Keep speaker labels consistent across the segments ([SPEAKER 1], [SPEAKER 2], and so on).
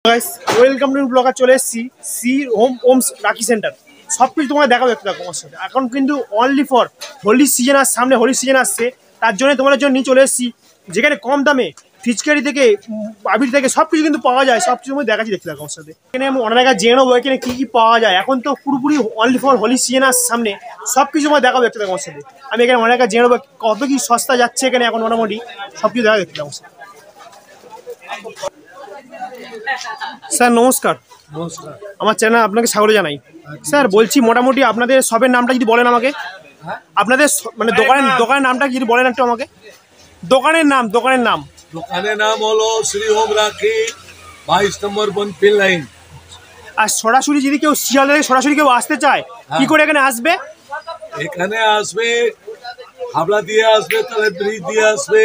[SPEAKER 1] Guys welcome to blogger চলে এসেছি C ohms রাখি সেন্টার। সব কিছু তোমার দেখাবো একটু দেখো আমার সাথে। এখন কিন্তু অনলি ফর হোলি সিজন আর সামনে হোলি সিজন আসছে, তার জন্য তোমাদের জন্য নিয়ে চলে এসেছি যেখানে কম দামে ফিচকারি থেকে আবির থেকে সব কিছু কিন্তু পাওয়া যায়। সব কিছু আমি দেখাচ্ছি, দেখতে দেখো আমার সাথে। এখানে আমি অনেক জায়গায় জেনে নেবো এখানে কী কী পাওয়া যায়। এখন তো পুরোপুরি অনলি ফর হোলি সিজন আসছে সামনে, সব কিছু আমার দেখাবো দেখতে দেখো আমার সাথে। আমি এখানে অনেক জায়গায় জেনে নেবো কত কি সস্তা যাচ্ছে এখানে এখন মোটামুটি সব কিছু দেখা দেখতে আমার সাথে। স্যার নমস্কার।
[SPEAKER 2] নমস্কার।
[SPEAKER 1] আমার চ্যানেল আপনাকে স্বাগত জানাই। স্যার বলছি মোটামুটি আপনাদের শপের নামটা যদি বলেন আমাকে, আপনাদের মানে দোকানের নামটা যদি বলেন একটু আমাকে। দোকানের নাম
[SPEAKER 2] দোকানের নাম হলো শ্রী ওম রাখি 22 নম্বর বনফিল লাইন।
[SPEAKER 1] আর সরাসরি যদি কেউ শিয়ালদা থেকে সরাসরি কেউ আসতে চায় কি করে এখানে আসবে?
[SPEAKER 2] এখানে আসবে হাবড়া দিয়ে আসবে, তাহলে ব্রিজ দিয়ে আসবে,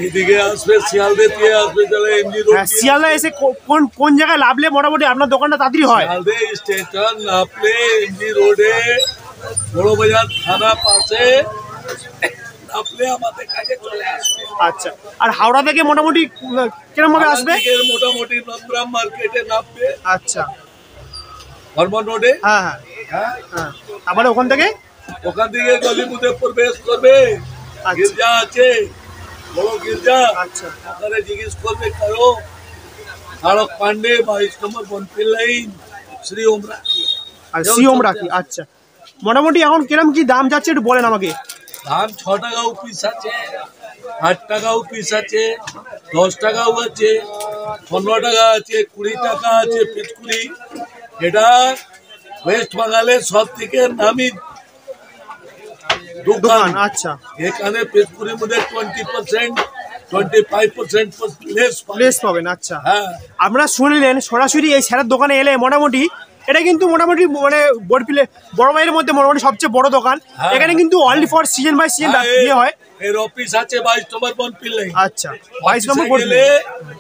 [SPEAKER 2] এইদিকে আসবে শিয়ালদা দিয়ে আসবে, তাহলে এমজি রোড।
[SPEAKER 1] শিয়ালদা এসে কোন জায়গায় লাভলে মোটামুটি আপনার দোকানটা তাড়াতাড়ি হয়?
[SPEAKER 2] শিয়ালদা স্টেশন নামলে এমজি রোডে বড় বাজার থানা পাশে নামলে আমাদের কাছে চলে আসবে।
[SPEAKER 1] আচ্ছা, আর হাওড়া থেকে মোটামুটি কিরকম ভাবে আসবে?
[SPEAKER 2] মোটামুটি নন্দরাম মার্কেটে নামবে।
[SPEAKER 1] আচ্ছা,
[SPEAKER 2] হরমোন রোডে।
[SPEAKER 1] হ্যাঁ হ্যাঁ হ্যাঁ। তারপরে ওখান থেকে
[SPEAKER 2] গলিমুদে প্রবেশ করবে, গির্জা আছে, বড় গির্জা।
[SPEAKER 1] আচ্ছা,
[SPEAKER 2] ওখানে জিজ্ঞেস করবে কারো তারক পান্ডে 22 নম্বর বনফিল লাইন শ্রী ওম রাখি।
[SPEAKER 1] আর শ্রী ওম রাখি। আচ্ছা, মোটামুটি এখন কিরকম কি দাম যাচ্ছে একটু বলেন আমাকে।
[SPEAKER 2] দাম 6 টাকাও পিস আছে, 8 টাকাও পিস আছে, 10 টাকাও আছে, 15 টাকা আছে, 20 টাকা আছে পিচকুড়ি। এটা ওয়েস্ট বেঙ্গলের সব থেকে নামি দোকান।
[SPEAKER 1] আচ্ছা,
[SPEAKER 2] এখানে পিচকুড়ির মধ্যে 20% 25% লেস
[SPEAKER 1] পাবেন। আচ্ছা,
[SPEAKER 2] হ্যাঁ।
[SPEAKER 1] আপনারা শুনলেন সরাসরি এই স্যারের দোকানে এলে মোটামুটি এটা কিন্তু মোটামুটি মানে বড় ভাইয়ের মধ্যে মোটামুটি সবচেয়ে বড় দোকান। এখানে কিন্তু only for season by season দিয়ে হয়।
[SPEAKER 2] এর অফিস আছে 22 নম্বর বনফিল লাইন।
[SPEAKER 1] আচ্ছা, 22 নম্বর
[SPEAKER 2] গেলে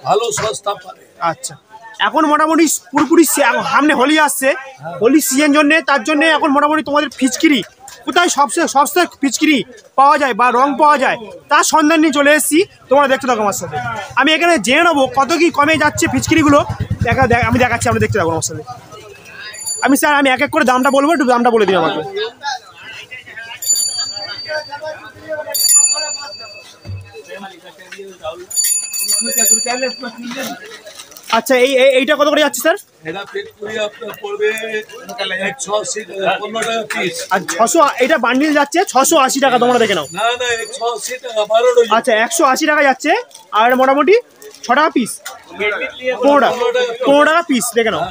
[SPEAKER 2] ভালো সস্তা পাবে।
[SPEAKER 1] আচ্ছা, এখন মোটামুটি পুরোপুরি সামনে হোলি আসছে, হোলি সিজন জন্য তার জন্য এখন মোটামুটি তোমাদের ফিচকিরি কোথায় সবচেয়ে সস্তা ফিচকিরি পাওয়া যায় বা রং পাওয়া যায় তার সন্ধান নিয়ে চলে এসেছি। তোমরা দেখতে থাকো আমার সাথে। আমি এখানে জেনে নেবো কত কি কমে যাচ্ছে ফিচকিরিগুলো। আমি দেখাচ্ছি, আমরা দেখতে থাকবো আমার সাথে। স্যার আমি এক এক করে দামটা বলবো, একটু দামটা বলে দিন আমাকে। আচ্ছা, এইটা কত করে যাচ্ছে স্যার?
[SPEAKER 2] এটা পিচকুড়ি আপনার পড়বে 180 টাকা, 15 টাকা পিস।
[SPEAKER 1] আর 600 এটা বান্ডিল যাচ্ছে 680 টাকা। তোমরা দেখে নাও।
[SPEAKER 2] না 180 টাকা 12 ডজন।
[SPEAKER 1] আচ্ছা, 180 টাকা যাচ্ছে। আর মোটামুটি 6 টাকা পিস, 15 টাকা পিস দেখে নাও।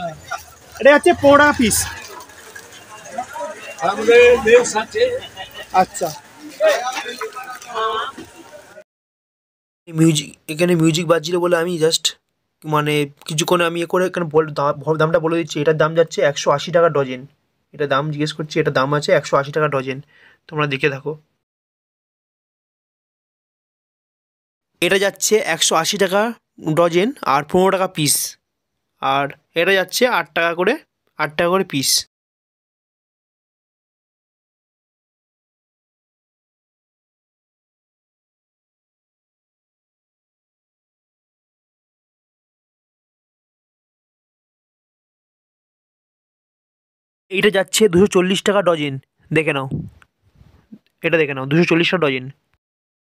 [SPEAKER 1] এটা যাচ্ছে 15 টাকা পিস।
[SPEAKER 2] আমাদের লেস আছে।
[SPEAKER 1] আচ্ছা,
[SPEAKER 3] এখানে মিউজিক বাজছিল বলে আমি জাস্ট মানে কিছুক্ষণ আমি করে এখানে দামটা বলে দিচ্ছি। এটার দাম যাচ্ছে 180 টাকা ডজন। এটা দাম জিজ্ঞেস করছি, এটা দাম আছে 180 টাকা ডজন। তোমরা দেখে থাকো। এটা যাচ্ছে 180 টাকা ডজন আর 15 টাকা পিস। আর এটা যাচ্ছে 8 টাকা করে পিস। এইটা যাচ্ছে 240 টাকা ডজন। দেখে নাও, এটা দেখে নাও 240 টাকা ডজন।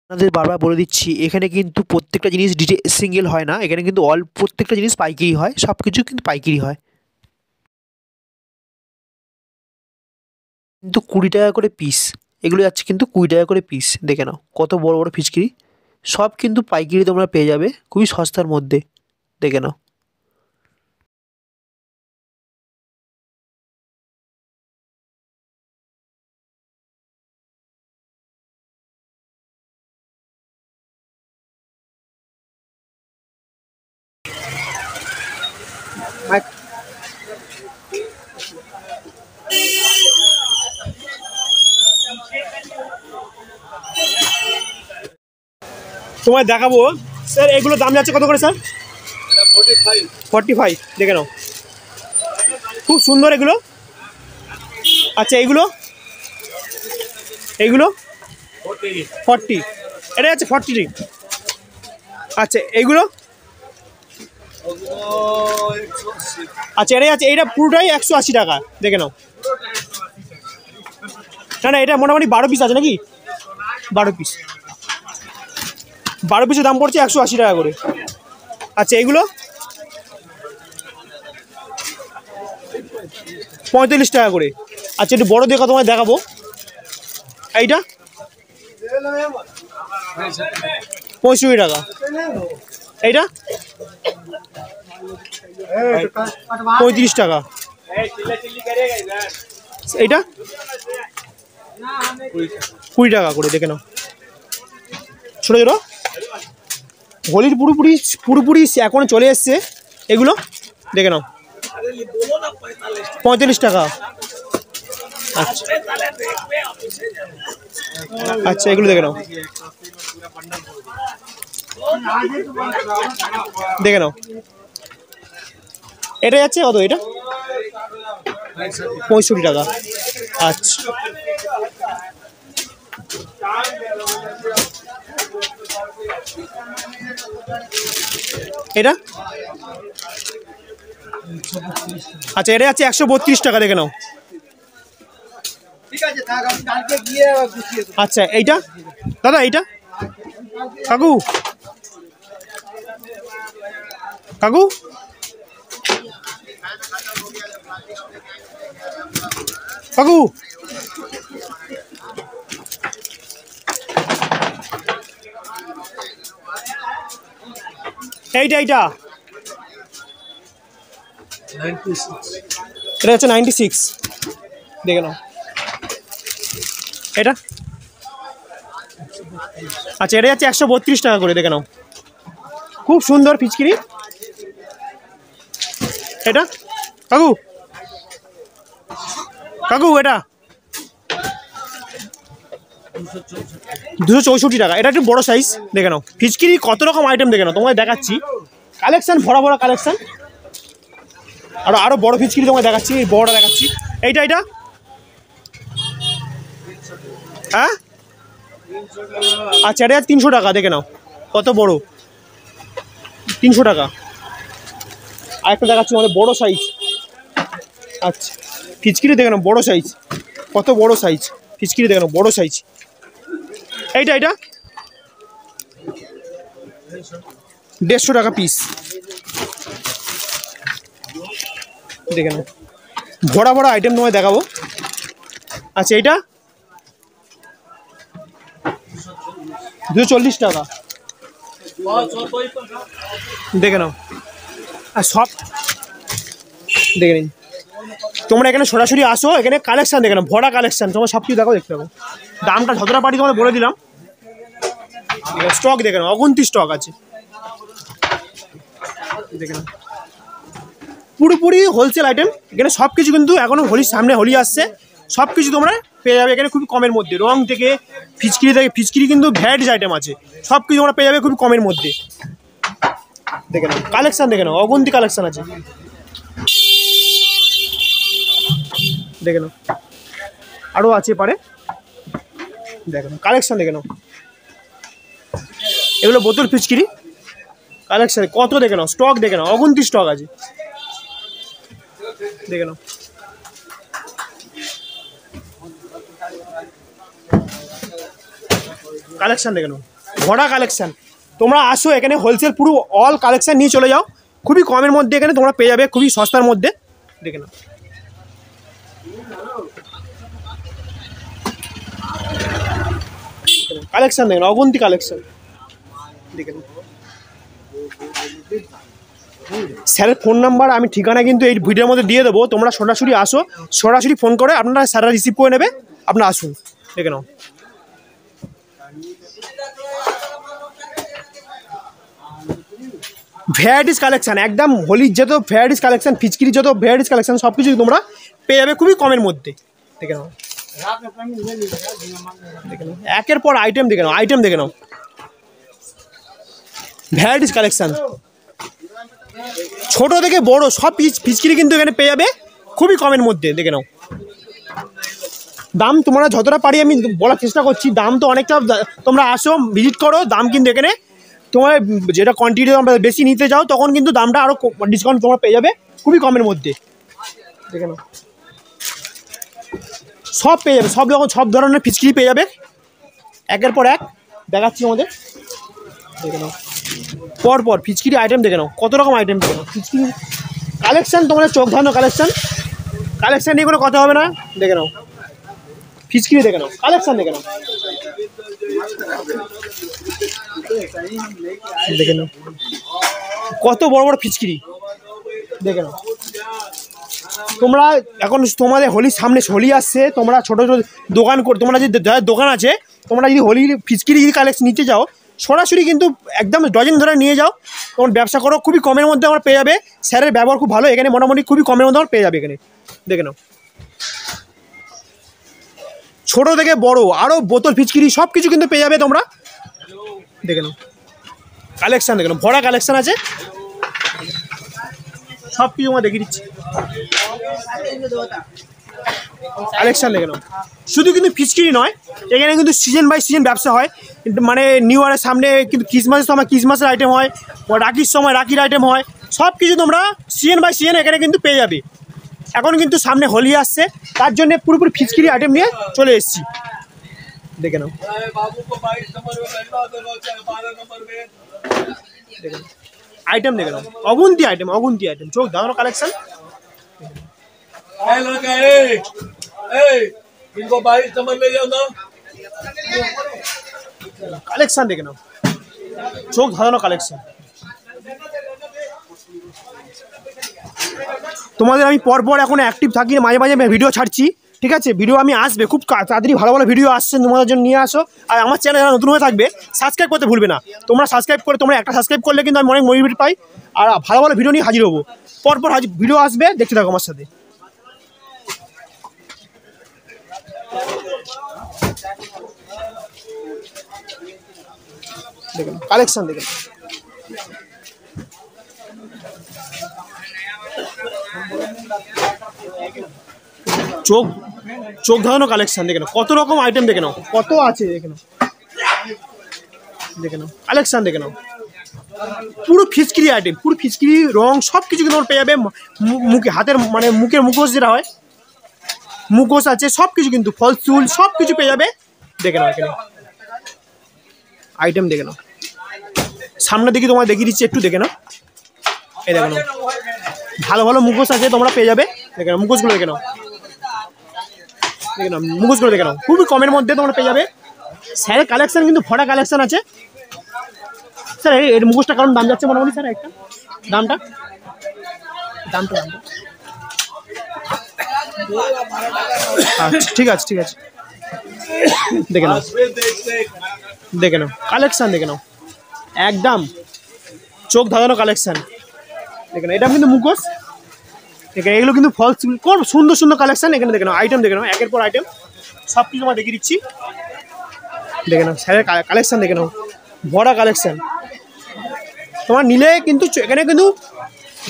[SPEAKER 3] আপনাদের বারবার বলে দিচ্ছি এখানে কিন্তু প্রত্যেকটা জিনিস সিঙ্গেল হয় না, এখানে কিন্তু প্রত্যেকটা জিনিস পাইকারি হয়, সব কিছু কিন্তু পাইকারি হয়। কিন্তু 20 টাকা করে পিস, এগুলো যাচ্ছে কিন্তু 20 টাকা করে পিস। দেখে নাও কত বড় বড় ফিচকিরি, সব কিন্তু পাইকারি তোমরা পেয়ে যাবে খুবই সস্তার মধ্যে। দেখে নাও।
[SPEAKER 1] তোমায় দেখাবো স্যার এগুলো দাম যাচ্ছে কত করে স্যার? 45। দেখে নাও, খুব সুন্দর এগুলো। আচ্ছা, এইগুলো 40। এটা আছে 40। আচ্ছা, এইগুলো আচ্ছা এটাই আছে, এইটা পুরোটাই 180 টাকা, দেখে নাও। না না, এটা মোটামুটি 12 পিস আছে নাকি, 12 পিস, 12 পিসের দাম পড়ছে 180 টাকা করে। আচ্ছা এগুলো 45 টাকা করে। আচ্ছা একটু বড় দেখো, তোমায় দেখাবো। এইটা 65 টাকা, এইটা 35 টাকা, এইটা 20 টাকা করে, দেখে নাও। ছোটো ছোটো হোলির পুরোপুরি পুরোপুরি এখন চলে এসছে, এগুলো দেখে নাও 45 টাকা। আচ্ছা আচ্ছা এগুলো দেখে নাও, দেখে নাও। এটা যাচ্ছে কত, এটা 65 টাকা। আচ্ছা এটা আচ্ছা এটা যাচ্ছে 132 টাকা, দেখে নাও। আচ্ছা এইটা দাদা, এইটা কাকু কাকু কাকু এইটা এইটা এটা হচ্ছে 96, দেখে নাও। এটা আচ্ছা এটা যাচ্ছে 132 টাকা করে, দেখে নাও। খুব সুন্দর ফিচকিরি। এটা কাকু কাকু এটা 264 টাকা, এটা একটু বড় সাইজ, দেখে নাও। ফিচকিরি কত রকম আইটেম দেখে নাও, তোমায় দেখাচ্ছি। কালেকশন ভরা ভরা কালেকশন, আরো বড় ফিচকিরি তোমায় দেখাচ্ছি, বড়টা দেখাচ্ছি। এইটা এইটা হ্যাঁ আচ্ছা এটা 300 টাকা, দেখে নাও কত বড়, 300 টাকা। আরেকটা দেখাচ্ছি আমাদের বড় সাইজ। আচ্ছা ফিচকিরি দেখে নাও, বড় সাইজ, কত বড় সাইজ ফিচকিরি দেখে নাও, বড় সাইজ। এইটা এইটা 150 টাকা পিস, দেখে নাও। ভরা ভরা আইটেম তোমায় দেখাবো। আচ্ছা এইটা 240 টাকা, দেখে নাও। আর সব দেখে নিন, তোমরা এখানে সরাসরি আসো, এখানে কালেকশন দেখে নাও, ভরা কালেকশন, তোমরা সব কিছু দেখো, দেখতে পাবো। দামটা যতটা পারি তোমাদের বলে দিলাম। স্টক দেখে নাও, অগুন্তি স্টক আছে, দেখে নাও। পুরোপুরি হোলসেল আইটেম, এখানে সব কিছু কিন্তু এখনো হোলির সামনে, হোলি আসছে, সব কিছু তোমরা পেয়ে যাবে এখানে খুবই কমের মধ্যে। রং থেকে ফিচকিরি থেকে, ফিচকিরি কিন্তু ভ্যারাইটিস আইটেম আছে, সব কিছু তোমরা পেয়ে যাবে খুবই কমের মধ্যে, দেখে নাও। কালেকশন দেখে নাও, অগুন্তি কালেকশন আছে, দেখে নাও। আরও আছে পারে, দেখে নাও কালেকশন দেখে নাও। এগুলো বোতল ফিচকিরি কালেকশন কত, দেখে নাও। স্টক দেখে নাও, অগুন্তি স্টক আছে, দেখে নাও। কালেকশন দেখে নাও, ভরা কালেকশন। তোমরা আসো এখানে, হোলসেল পুরো অল কালেকশন নিয়ে চলে যাও, খুবই কমের মধ্যে এখানে তোমরা পেয়ে যাবে, খুবই সস্তার মধ্যে, দেখে নাও। কালেকশন দেখে নাও, অগুন্তি কালেকশন, দেখে নাও। স্যারের ফোন নাম্বার আমি ঠিকানা কিন্তু এই ভিডিওর মধ্যে দিয়ে দেবো, তোমরা সরাসরি আসো, সরাসরি ফোন করে আপনারা স্যাররা রিসিভ করে নেবে, আপনারা আসুন, দেখে নাও। ভ্যারাইটিস কালেকশন, একদম হোলির যত ভ্যারাইটিস কালেকশন, ফিচকিরি যত ভ্যারাইটিস কালেকশন, সব কিছু তোমরা পেয়ে যাবে খুবই কমের মধ্যে, দেখে নাও। দেখে নাও একের পর আইটেম, দেখে নাও আইটেম, দেখে নাও ভ্যারাইটিস কালেকশন, ছোট থেকে বড় সব ফিচকিরি কিন্তু এখানে পেয়ে যাবে খুবই কমের মধ্যে, দেখে নাও। দাম তোমরা যতটা পারি আমি বলার চেষ্টা করছি, দাম তো অনেকটা, তোমরা আসো ভিজিট করো, দাম কিন্তু এখানে তোমার যেটা কোয়ান্টিটি তোমরা বেশি নিতে যাও তখন কিন্তু দামটা আরও ডিসকাউন্ট তোমরা পেয়ে যাবে খুবই কমের মধ্যে। দেখে নাও সব পেয়ে যাবে, সব ধরনের ফিচকিরি পেয়ে যাবে একের পর এক দেখাচ্ছি আমাদের। দেখে নাও পর ফিচকিরি আইটেম দেখে নাও, কত রকম আইটেম দেখে নাও ফিচকিরি কালেকশান, তোমাদের চোখ ধানো কালেকশান নিয়ে কোনো কথা হবে না। দেখে নাও ফিচকিরি দেখে নাও, কালেকশান দেখে নাও, দেখে নাও কত বড় বড় ফিচকিরি দেখে নাও। তোমরা এখন তোমাদের হোলির সামনে হোলি আসছে, তোমরা ছোটো ছোটো দোকান করে, তোমরা যদি যাদের দোকান আছে তোমরা যদি হোলির ফিচকিরি যদি কালেকশন নিতে যাও সরাসরি কিন্তু একদম ডজন ধরে নিয়ে যাও, তোমার ব্যবসা করো খুবই কমের মধ্যে আমার পেয়ে যাবে। স্যারের ব্যবহার খুব ভালো, এখানে মোটামুটি খুবই কমের মধ্যে আমার পেয়ে যাবে এখানে। দেখে নাও ছোটো থেকে বড় আরও বোতল ফিচকিরি সব কিছু কিন্তু পেয়ে যাবে তোমরা। দেখে নাও কালেকশান দেখে নাও, ভরা কালেকশান আছে, সব কিছু আমরা দেখিয়ে দিচ্ছি। কালেকশান দেখে নাও, শুধু কিন্তু ফিচকিরি নয়, এখানে কিন্তু সিজন বাই সিজন ব্যবসা হয়। মানে নিউ ইয়ারের সামনে কিন্তু ক্রিসমাসের সময় ক্রিসমাসের আইটেম হয়, রাখির সময় রাখির আইটেম হয়, সব কিছু তোমরা সিজন বাই সিজন এখানে কিন্তু পেয়ে যাবে। এখন কিন্তু সামনে হোলি আসছে, তার জন্য পুরোপুরি ফিচকিরি আইটেম নিয়ে চলে এসেছি। দেখে নাও আইটেম দেখে নাও, অগুন্তি আইটেম চোখ দাঁড়ানো কালেকশন। কালেকশন দেখে নাও, চোখ ধাঁধানো কালেকশন। তোমাদের আমি পরপর এখন অ্যাক্টিভ থাকি, মাঝে মাঝে ভিডিও ছাড়ছি, ঠিক আছে? ভিডিও আমি আসবে খুব তাড়াতাড়ি, ভালো ভালো ভিডিও আসছে তোমাদের জন্য নিয়ে আসো। আর আমার চ্যানেল যারা নতুন হয়ে থাকবে সাবস্ক্রাইব করতে ভুলবে না, তোমরা সাবস্ক্রাইব করে, তোমরা একটা সাবস্ক্রাইব করলে কিন্তু আমি অনেক মোটিভেট পাই, আর ভালো ভালো ভিডিও নিয়ে হাজির হবো। পরপর ভিডিও আসবে, দেখতে থাকো আমার সাথে। দেখুন কালেকশন দেখুন, চোখ ধাঁধানো কালেকশন দেখে নাও, কত রকম আইটেম দেখে নাও, কত আছে দেখে নাও, দেখে নাও কালেকশন দেখে নাও, পুরো ফিচকিরি আইটেম, পুরো ফিচকিরি রং সব কিছু কিন্তু পেয়ে যাবে। মুখে হাতের মানে মুখের মুখোশ যেটা হয়, মুখোশ আছে, সব কিছু কিন্তু ফল চুল সব কিছু পেয়ে যাবে। দেখে নাও এখানে আইটেম দেখে নাও, সামনের দিকে তোমার দেখিয়ে দিচ্ছি, একটু দেখে নাও। এই দেখে নাও ভালো ভালো মুখোশ আছে, তোমরা পেয়ে যাবে। দেখে নাও মুখোশগুলো দেখে নাও, দেখে নাও মুখোশগুলো দেখে নাও, খুবই কমের মধ্যে তোমরা পেয়ে যাবে। স্যারের কালেকশন কিন্তু ভরা কালেকশন আছে। স্যার এর মুখোশটা কারণ দাম যাচ্ছে মোটামুটি, স্যার একটা দামটা আচ্ছা ঠিক আছে দেখে নাও, দেখে নাও কালেকশন দেখে নাও, একদম চোখ ধাঁধানো কালেকশন। দেখে নাও এটা কিন্তু মুখোশ, দেখে এগুলো কিন্তু ফলস, খুব সুন্দর সুন্দর কালেকশন এখানে। দেখে নাও আইটেম দেখে নাও, একের পর আইটেম সব কিছু আমরা দেখিয়ে দিচ্ছি। দেখে নাও স্যারের কালেকশন দেখে নাও, ভরা কালেকশন। তোমার নিলে কিন্তু এখানে কিন্তু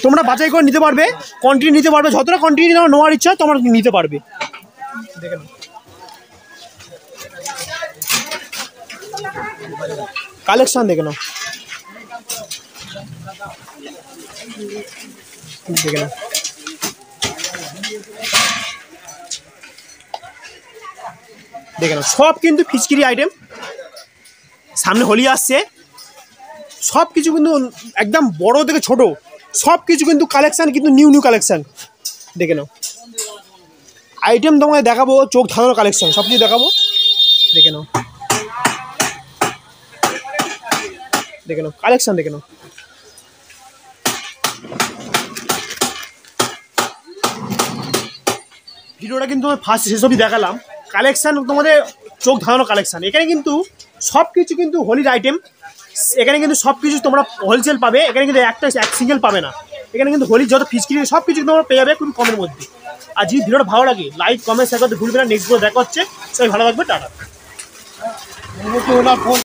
[SPEAKER 1] তোমরা বাছাই করে নিতে পারবে, কোয়ান্টিটি নিতে পারবে, যতটা কোয়ান্টিটি তোমার নেওয়ার ইচ্ছা তোমরা নিতে পারবে। দেখে নাও কালেকশন দেখে নাও, দেখে নাও দেখে নাও সব কিন্তু ফিচকিরি আইটেম, সামনে হোলি আসছে, সব কিছু কিন্তু একদম বড় থেকে ছোট সব কিছু কিন্তু কালেকশান, কিন্তু নিউ কালেকশান। দেখে নাও আইটেম তোমাকে দেখাবো, চোখ ধাঁধানো কালেকশান সব কিছু দেখাবো। দেখে নাও, দেখে নাও কালেকশান দেখে নাও। ভিডিওটা কিন্তু ফার্স্ট সেসবই দেখালাম, কালেকশান তোমাদের চোখ ধাঁধানো কালেকশান। এখানে কিন্তু সব কিছু কিন্তু হোলির আইটেম, এখানে কিন্তু সব কিছু তোমরা হোলসেল পাবে, এখানে কিন্তু এক সিঙ্গেল পাবে না। এখানে কিন্তু হোলির যত ফিচকিরি সব কিছু তোমরা পেয়ে যাবে খুব কমের মধ্যে। আর যদি ভিডিওটা ভালো লাগে লাইক কমেন্ট শেয়ার করতে ভুলবে না। নেক্সট ভিডিও দেখা হচ্ছে, সবাই ভালো থাকবে, টাটা।